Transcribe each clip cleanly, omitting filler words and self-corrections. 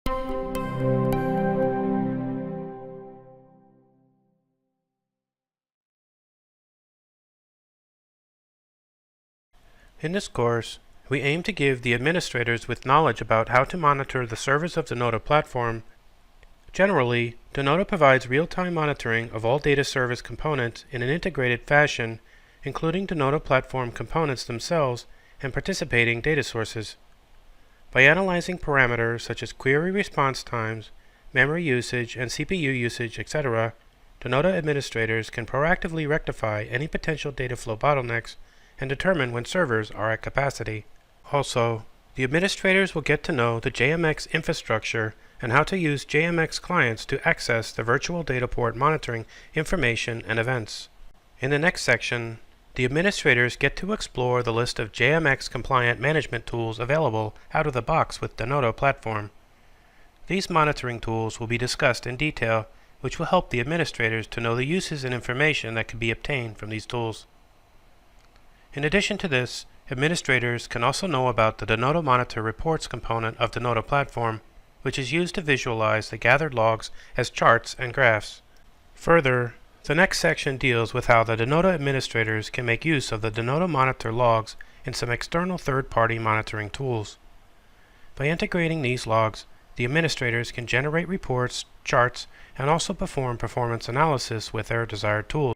In this course, we aim to give the administrators with knowledge about how to monitor the servers of Denodo Platform. Generally, Denodo provides real-time monitoring of all data service components in an integrated fashion, including Denodo Platform components themselves and participating data sources. By analyzing parameters such as query response times, memory usage, and CPU usage, etc., Denodo administrators can proactively rectify any potential data flow bottlenecks and determine when servers are at capacity. Also, the administrators will get to know the JMX infrastructure and how to use JMX clients to access the virtual data port monitoring information and events. In the next section, the administrators get to explore the list of JMX compliant management tools available out of the box with Denodo Platform. These monitoring tools will be discussed in detail, which will help the administrators to know the uses and information that can be obtained from these tools. In addition to this, administrators can also know about the Denodo Monitor Reports component of Denodo Platform, which is used to visualize the gathered logs as charts and graphs. Further, the next section deals with how the Denodo administrators can make use of the Denodo Monitor logs in some external third-party monitoring tools. By integrating these logs, the administrators can generate reports, charts, and also perform performance analysis with their desired tools.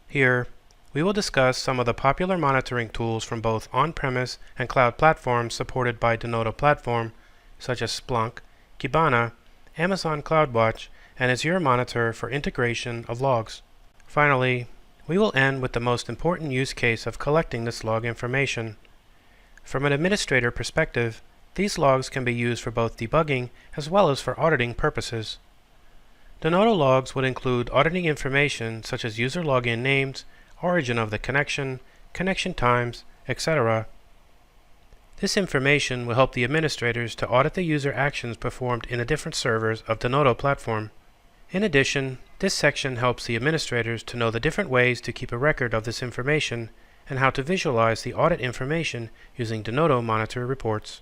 Here, we will discuss some of the popular monitoring tools from both on-premise and cloud platforms supported by Denodo Platform, such as Splunk, Kibana, Amazon CloudWatch, and Azure Monitor for integration of logs. Finally, we will end with the most important use case of collecting this log information. From an administrator perspective, these logs can be used for both debugging as well as for auditing purposes. Denodo logs would include auditing information such as user login names, origin of the connection, connection times, etc. This information will help the administrators to audit the user actions performed in the different servers of Denodo Platform. In addition, this section helps the administrators to know the different ways to keep a record of this information and how to visualize the audit information using Denodo Monitor Reports.